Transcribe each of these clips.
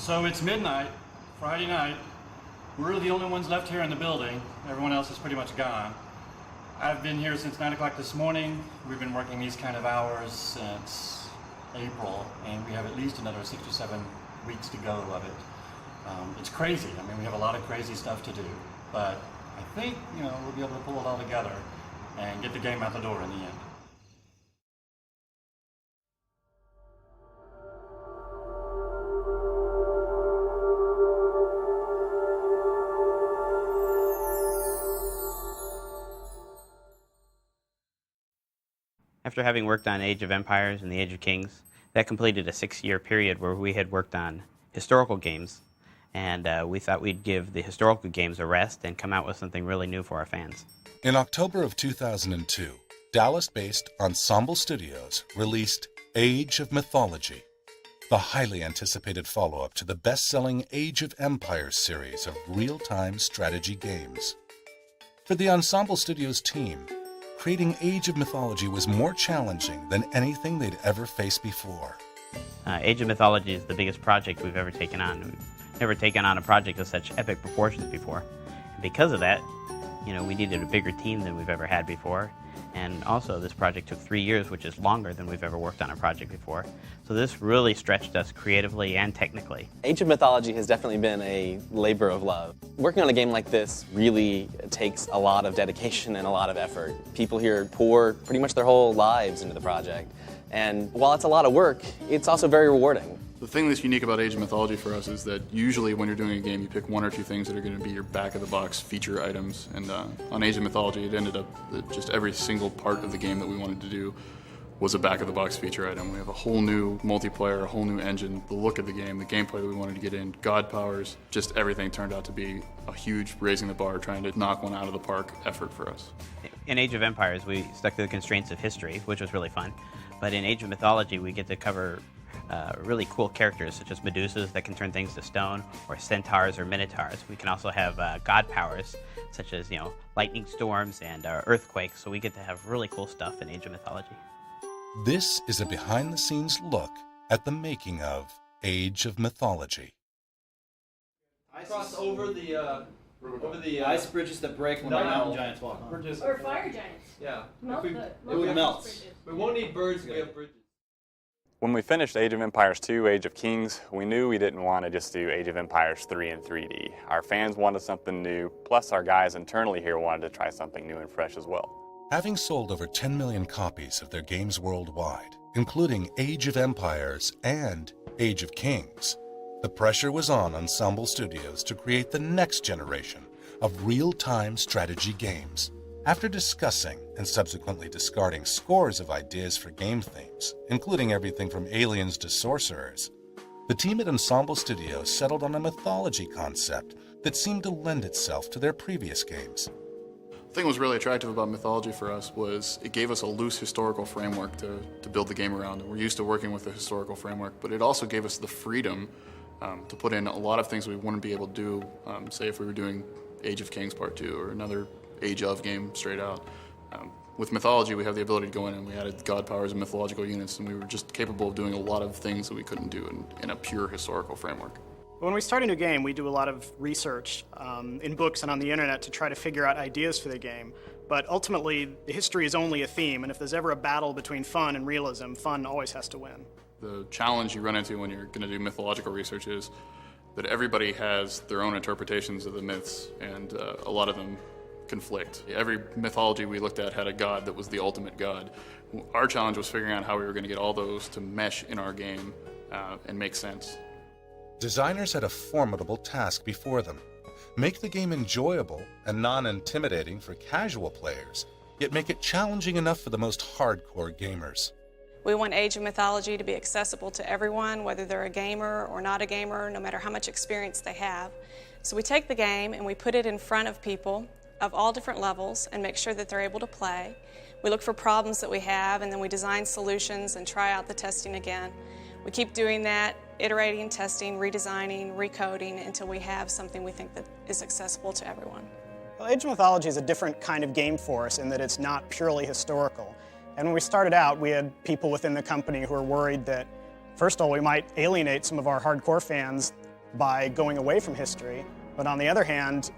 So it's midnight, Friday night. We're the only ones left here in the building. Everyone else is pretty much gone. I've been here since 9 o'clock this morning. We've been working these kind of hours since April, and we have at least another 6 or 7 weeks to go of it. It's crazy. I mean, we have a lot of crazy stuff to do, but I think, we'll be able to pull it all together and get the game out the door in the end. After having worked on Age of Empires and the Age of Kings, that completed a 6-year period where we had worked on historical games, and we thought we'd give the historical games a rest and come out with something really new for our fans. In October of 2002, Dallas-based Ensemble Studios released Age of Mythology, the highly anticipated follow-up to the best-selling Age of Empires series of real-time strategy games. For the Ensemble Studios team, creating Age of Mythology was more challenging than anything they'd ever faced before. Age of Mythology is the biggest project we've ever taken on. We've never taken on a project of such epic proportions before. And because of that, we needed a bigger team than we've ever had before. And also, this project took 3 years, which is longer than we've ever worked on a project before. So this really stretched us creatively and technically. Age of Mythology has definitely been a labor of love. Working on a game like this really takes a lot of dedication and a lot of effort. People here pour pretty much their whole lives into the project. And while it's a lot of work, it's also very rewarding. The thing that's unique about Age of Mythology for us is that usually when you're doing a game, you pick 1 or 2 things that are going to be your back-of-the-box feature items. And on Age of Mythology, it ended up that just every single part of the game that we wanted to do was a back-of-the-box feature item. We have a whole new multiplayer, a whole new engine, the look of the game, the gameplay that we wanted to get in, god powers, just everything turned out to be a huge raising the bar, trying to knock one out of the park effort for us. In Age of Empires, we stuck to the constraints of history, which was really fun. But in Age of Mythology, we get to cover really cool characters such as Medusas that can turn things to stone, or centaurs or minotaurs. We can also have god powers such as lightning storms and earthquakes. So we get to have really cool stuff in Age of Mythology. This is a behind-the-scenes look at the making of Age of Mythology. I cross over the ice bridges that break when the mountain giants walk on. Or fire giants. Yeah. It would melt. We won't need birds, we have bridges. When we finished Age of Empires 2, Age of Kings, we knew we didn't want to just do Age of Empires 3 in 3D. Our fans wanted something new, plus our guys internally here wanted to try something new and fresh as well. Having sold over 10 million copies of their games worldwide, including Age of Empires and Age of Kings, the pressure was on Ensemble Studios to create the next generation of real-time strategy games. After discussing and subsequently discarding scores of ideas for game themes, including everything from aliens to sorcerers, the team at Ensemble Studios settled on a mythology concept that seemed to lend itself to their previous games. The thing that was really attractive about Mythology for us was it gave us a loose historical framework to build the game around. We're used to working with a historical framework, but it also gave us the freedom to put in a lot of things we wouldn't be able to do, say if we were doing Age of Kings Part 2 or another Age of game straight out. With Mythology, we have the ability to go in and we added god powers and mythological units, and we were just capable of doing a lot of things that we couldn't do in a pure historical framework. When we start a new game, we do a lot of research in books and on the internet to try to figure out ideas for the game. But ultimately, the history is only a theme, and if there's ever a battle between fun and realism, fun always has to win. The challenge you run into when you're going to do mythological research is that everybody has their own interpretations of the myths, and a lot of them conflict. Every mythology we looked at had a god that was the ultimate god. Our challenge was figuring out how we were going to get all those to mesh in our game and make sense. Designers had a formidable task before them. Make the game enjoyable and non-intimidating for casual players, yet make it challenging enough for the most hardcore gamers. We want Age of Mythology to be accessible to everyone, whether they're a gamer or not a gamer, no matter how much experience they have. So we take the game and we put it in front of people of all different levels and make sure that they're able to play. We look for problems that we have, and then we design solutions and try out the testing again. We keep doing that, iterating, testing, redesigning, recoding until we have something we think that is accessible to everyone. Well, Age of Mythology is a different kind of game for us in that it's not purely historical. And when we started out, we had people within the company who were worried that, first of all, we might alienate some of our hardcore fans by going away from history, but on the other hand,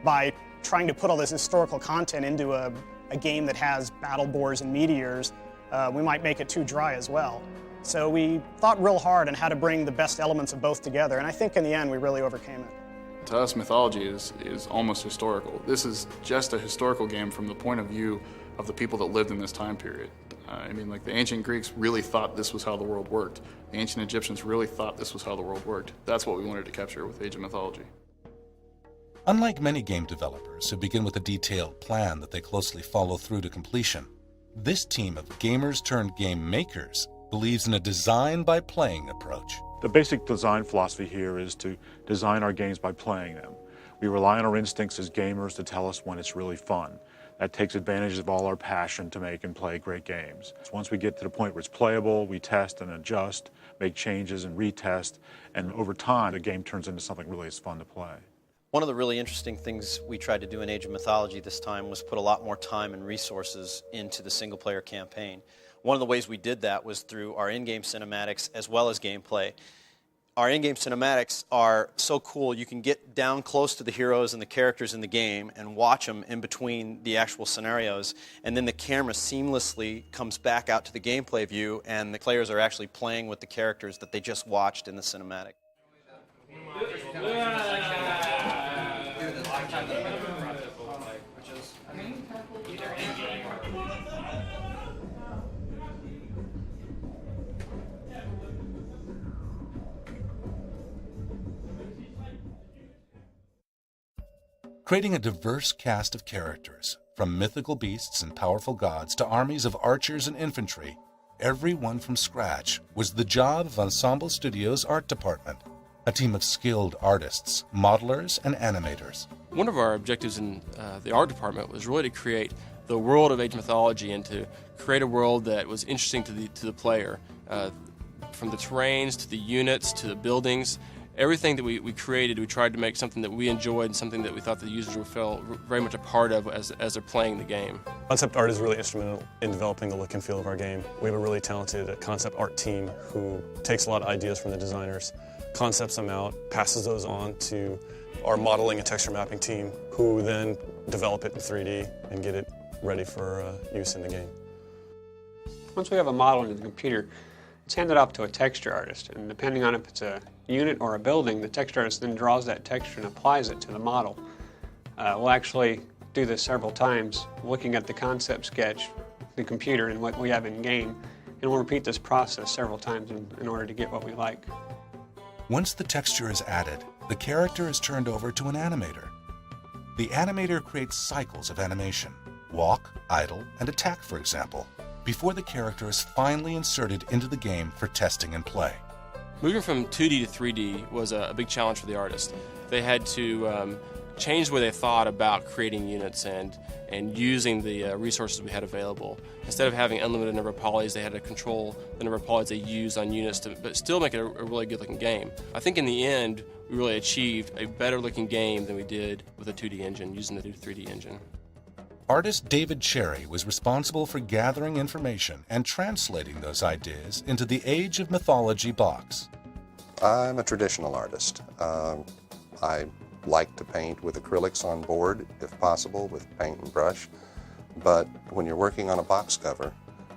by trying to put all this historical content into a game that has battle boars and meteors, we might make it too dry as well. So we thought real hard on how to bring the best elements of both together, and I think in the end we really overcame it. To us, mythology is almost historical. This is just a historical game from the point of view of the people that lived in this time period. I mean, like, the ancient Greeks really thought this was how the world worked. The ancient Egyptians really thought this was how the world worked. That's what we wanted to capture with Age of Mythology. Unlike many game developers who begin with a detailed plan that they closely follow through to completion, this team of gamers turned game makers believes in a design by playing approach. The basic design philosophy here is to design our games by playing them. We rely on our instincts as gamers to tell us when it's really fun. That takes advantage of all our passion to make and play great games. Once we get to the point where it's playable, we test and adjust, make changes and retest, and over time the game turns into something really fun to play. One of the really interesting things we tried to do in Age of Mythology this time was put a lot more time and resources into the single-player campaign. One of the ways we did that was through our in-game cinematics as well as gameplay. Our in-game cinematics are so cool, you can get down close to the heroes and the characters in the game and watch them in between the actual scenarios, and then the camera seamlessly comes back out to the gameplay view, and the players are actually playing with the characters that they just watched in the cinematic. Creating a diverse cast of characters, from mythical beasts and powerful gods to armies of archers and infantry, everyone from scratch, was the job of Ensemble Studios' art department, a team of skilled artists, modelers, and animators. One of our objectives in the art department was really to create the world of Age of Mythology and to create a world that was interesting to the player. From the terrains to the units to the buildings, everything that we created, we tried to make something that we enjoyed and something that we thought the users would feel very much a part of as they're playing the game. Concept art is really instrumental in developing the look and feel of our game. We have a really talented concept art team who takes a lot of ideas from the designers, concepts them out, passes those on to our modeling and texture mapping team, who then develop it in 3D and get it ready for use in the game. Once we have a model in the computer, it's handed off to a texture artist, and depending on if it's a unit or a building, the texture artist then draws that texture and applies it to the model. We'll actually do this several times, looking at the concept sketch, the computer, and what we have in game, and we'll repeat this process several times in order to get what we like. Once the texture is added, the character is turned over to an animator. The animator creates cycles of animation, walk, idle, and attack, for example, before the character is finally inserted into the game for testing and play. Moving from 2D to 3D was a big challenge for the artist. They had to change the way they thought about creating units and using the resources we had available. Instead of having unlimited number of polys, they had to control the number of polys they used on units, but still make it a really good-looking game. I think in the end, we really achieved a better-looking game than we did with a 2D engine, using the 3D engine. Artist David Cherry was responsible for gathering information and translating those ideas into the Age of Mythology box. I'm a traditional artist. I like to paint with acrylics on board, if possible, with paint and brush. But when you're working on a box cover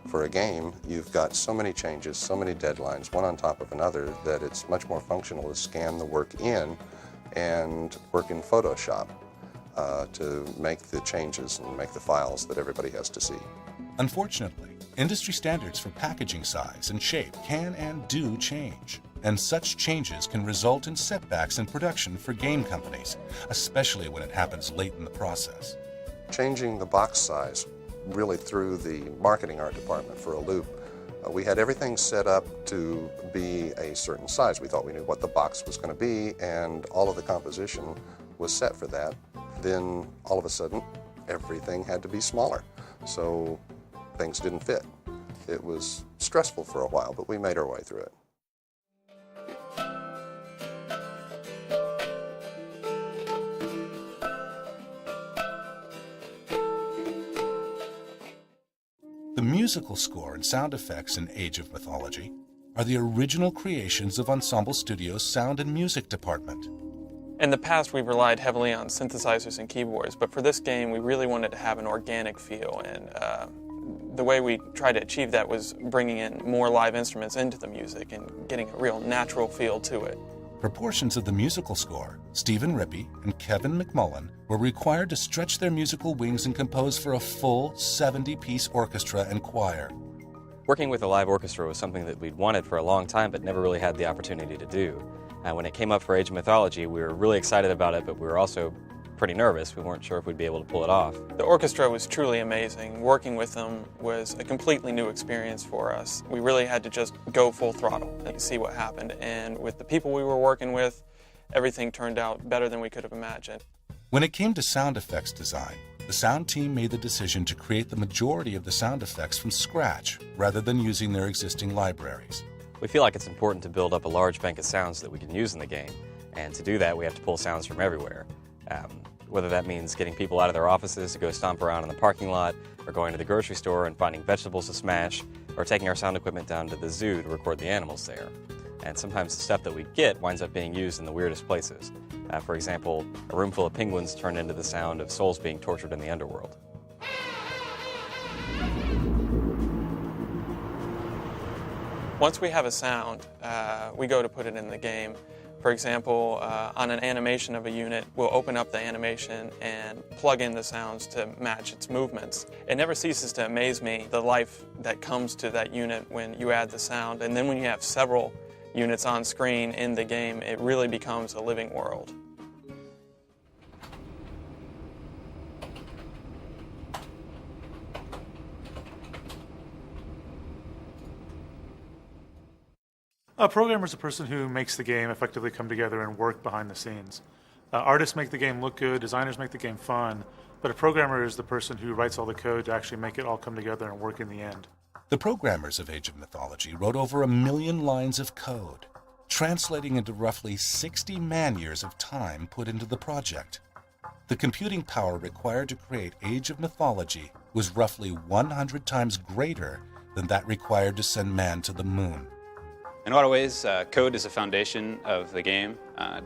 for a game, you've got so many changes, so many deadlines, one on top of another, that it's much more functional to scan the work in and work in Photoshop to make the changes and make the files that everybody has to see. Unfortunately, industry standards for packaging size and shape can and do change, and such changes can result in setbacks in production for game companies, especially when it happens late in the process. Changing the box size really threw the marketing art department for a loop. We had everything set up to be a certain size. We thought we knew what the box was going to be, and all of the composition was set for that. Then all of a sudden, everything had to be smaller, so things didn't fit. It was stressful for a while, but we made our way through it. The musical score and sound effects in Age of Mythology are the original creations of Ensemble Studios' sound and music department. In the past, we've relied heavily on synthesizers and keyboards, but for this game, we really wanted to have an organic feel, and the way we tried to achieve that was bringing in more live instruments into the music and getting a real natural feel to it. For portions of the musical score, Stephen Rippey and Kevin McMullen were required to stretch their musical wings and compose for a full 70-piece orchestra and choir. Working with a live orchestra was something that we'd wanted for a long time but never really had the opportunity to do. When it came up for Age of Mythology, we were really excited about it, but we were also pretty nervous. We weren't sure if we'd be able to pull it off. The orchestra was truly amazing. Working with them was a completely new experience for us. We really had to just go full throttle and see what happened. And with the people we were working with, everything turned out better than we could have imagined. When it came to sound effects design, the sound team made the decision to create the majority of the sound effects from scratch rather than using their existing libraries. We feel like it's important to build up a large bank of sounds that we can use in the game, and to do that we have to pull sounds from everywhere. Whether that means getting people out of their offices to go stomp around in the parking lot, or going to the grocery store and finding vegetables to smash, or taking our sound equipment down to the zoo to record the animals there. And sometimes the stuff that we get winds up being used in the weirdest places. For example, a room full of penguins turned into the sound of souls being tortured in the underworld. Once we have a sound, we go to put it in the game. For example, on an animation of a unit, we'll open up the animation and plug in the sounds to match its movements. It never ceases to amaze me, the life that comes to that unit when you add the sound. And then when you have several units on screen in the game, it really becomes a living world. A programmer is a person who makes the game effectively come together and work behind the scenes. Artists make the game look good, designers make the game fun, but a programmer is the person who writes all the code to actually make it all come together and work in the end. The programmers of Age of Mythology wrote over 1 million lines of code, translating into roughly 60 man-years of time put into the project. The computing power required to create Age of Mythology was roughly 100 times greater than that required to send man to the moon. In a lot of ways, code is a foundation of the game,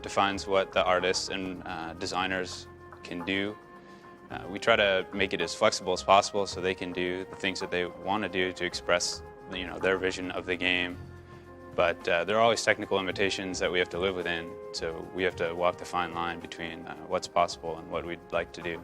defines what the artists and designers can do. We try to make it as flexible as possible so they can do the things that they want to do to express, their vision of the game. But there are always technical limitations that we have to live within, so we have to walk the fine line between what's possible and what we'd like to do.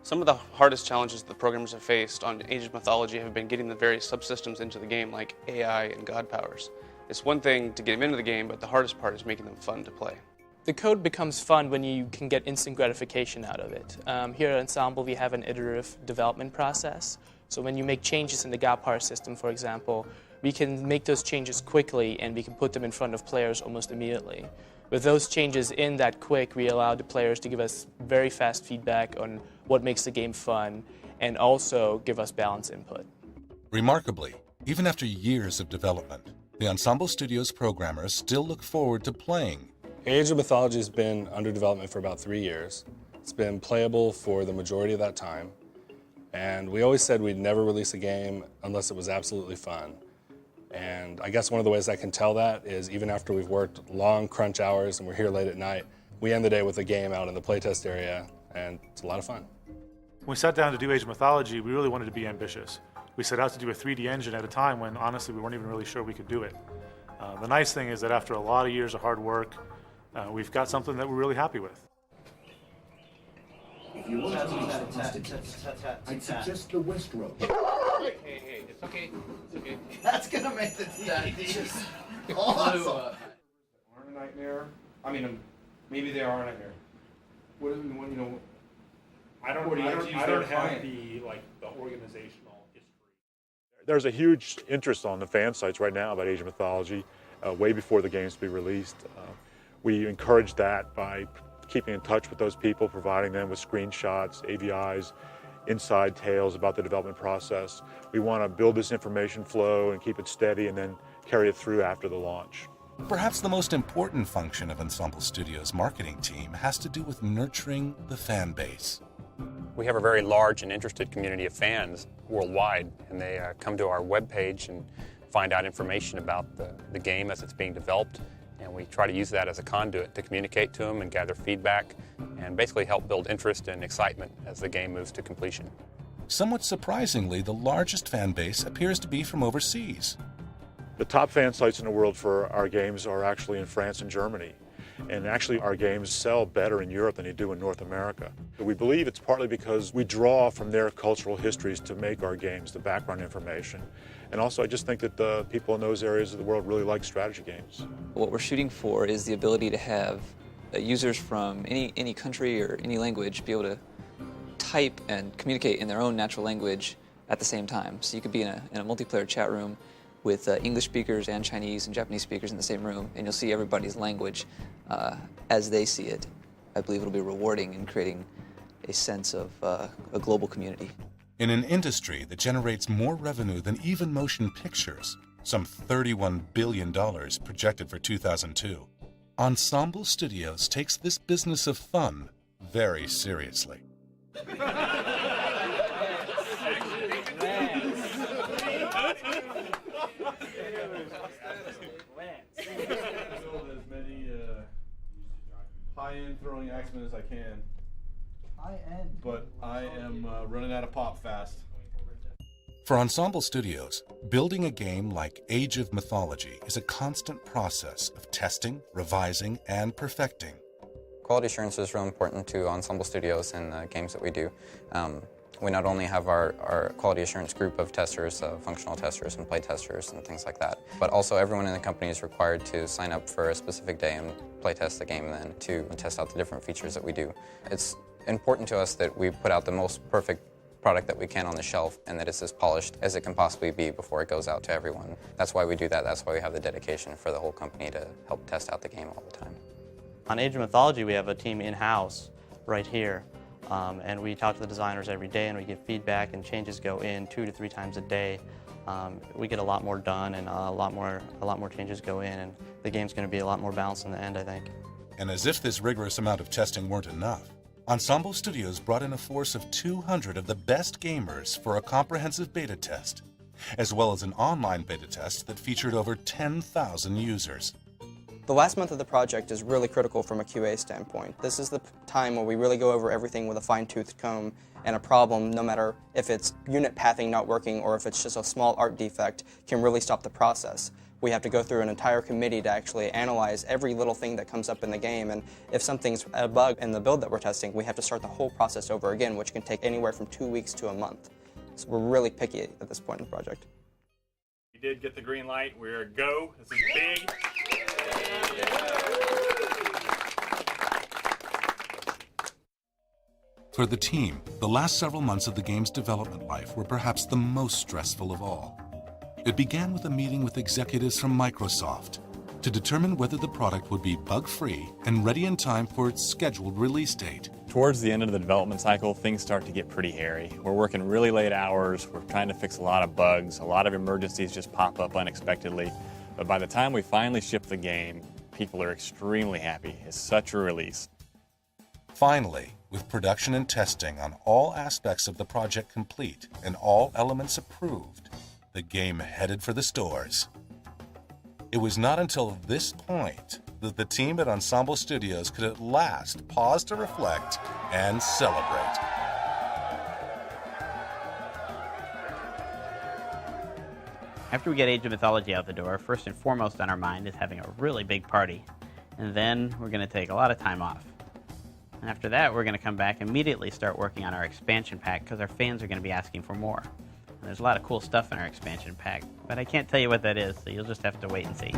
Some of the hardest challenges that the programmers have faced on Age of Mythology have been getting the various subsystems into the game, like AI and god powers. It's one thing to get them into the game, but the hardest part is making them fun to play. The code becomes fun when you can get instant gratification out of it. Here at Ensemble, we have an iterative development process. So when you make changes in the god power system, for example, we can make those changes quickly and we can put them in front of players almost immediately. With those changes in that quick, we allow the players to give us very fast feedback on what makes the game fun and also give us balanced input. Remarkably, even after years of development, the Ensemble Studios programmers still look forward to playing. Age of Mythology has been under development for about 3 years. It's been playable for the majority of that time. And we always said we'd never release a game unless it was absolutely fun. And I guess one of the ways I can tell that is even after we've worked long crunch hours and we're here late at night, we end the day with a game out in the playtest area, and it's a lot of fun. When we sat down to do Age of Mythology, we really wanted to be ambitious. We set out to do a 3D engine at a time when, honestly, we weren't even really sure we could do it. The nice thing is that after a lot of years of hard work, we've got something that we're really happy with. If you want to I'd suggest the West Road. Hey, it's okay. It's okay. That's gonna make the TV awesome. Aren't a nightmare. I mean, maybe they are a nightmare. What I don't have the organizational history. There's a huge interest on the fan sites right now about Age of Mythology, way before the games be released. We encourage that by keeping in touch with those people, providing them with screenshots, AVIs, inside tales about the development process. We want to build this information flow and keep it steady and then carry it through after the launch. Perhaps the most important function of Ensemble Studios' marketing team has to do with nurturing the fan base. We have a very large and interested community of fans worldwide, and they come to our webpage and find out information about the game as it's being developed, and we try to use that as a conduit to communicate to them and gather feedback and basically help build interest and excitement as the game moves to completion. Somewhat surprisingly, the largest fan base appears to be from overseas. The top fan sites in the world for our games are actually in France and Germany. And actually our games sell better in Europe than they do in North America. We believe it's partly because we draw from their cultural histories to make our games, the background information. And also I just think that the people in those areas of the world really like strategy games. What we're shooting for is the ability to have users from any country or any language be able to type and communicate in their own natural language at the same time. So you could be in a multiplayer chat room with English speakers and Chinese and Japanese speakers in the same room, and you'll see everybody's language as they see it. I believe it'll be rewarding in creating a sense of a global community. In an industry that generates more revenue than even motion pictures, some $31 billion projected for 2002, Ensemble Studios takes this business of fun very seriously. High-end throwing axemen as I can. High-end? But I am running out of pop fast. For Ensemble Studios, building a game like Age of Mythology is a constant process of testing, revising, and perfecting. Quality assurance is real important to Ensemble Studios and the games that we do. We not only have our quality assurance group of testers, functional testers and play testers and things like that, but also everyone in the company is required to sign up for a specific day and play test the game then to test out the different features that we do. It's important to us that we put out the most perfect product that we can on the shelf and that it's as polished as it can possibly be before it goes out to everyone. That's why we do that. That's why we have the dedication for the whole company to help test out the game all the time. On Age of Mythology, we have a team in-house right here. And we talk to the designers every day and we get feedback and changes go in 2 to 3 times a day. We get a lot more done and a lot more changes go in, and the game's going to be a lot more balanced in the end, I think. And as if this rigorous amount of testing weren't enough, Ensemble Studios brought in a force of 200 of the best gamers for a comprehensive beta test, as well as an online beta test that featured over 10,000 users. The last month of the project is really critical from a QA standpoint. This is the time where we really go over everything with a fine-tooth comb, and a problem, no matter if it's unit pathing not working or if it's just a small art defect, can really stop the process. We have to go through an entire committee to actually analyze every little thing that comes up in the game, and if something's a bug in the build that we're testing, we have to start the whole process over again, which can take anywhere from 2 weeks to a month. So we're really picky at this point in the project. We did get the green light. We're a go. This is big. For the team, the last several months of the game's development life were perhaps the most stressful of all. It began with a meeting with executives from Microsoft to determine whether the product would be bug-free and ready in time for its scheduled release date. Towards the end of the development cycle, things start to get pretty hairy. We're working really late hours, we're trying to fix a lot of bugs, a lot of emergencies just pop up unexpectedly. But by the time we finally ship the game, people are extremely happy. It's such a release. Finally, with production and testing on all aspects of the project complete and all elements approved, the game headed for the stores. It was not until this point that the team at Ensemble Studios could at last pause to reflect and celebrate. After we get Age of Mythology out the door, first and foremost on our mind is having a really big party. And then we're going to take a lot of time off. And after that, we're going to come back and immediately start working on our expansion pack because our fans are going to be asking for more. And there's a lot of cool stuff in our expansion pack, but I can't tell you what that is, so you'll just have to wait and see.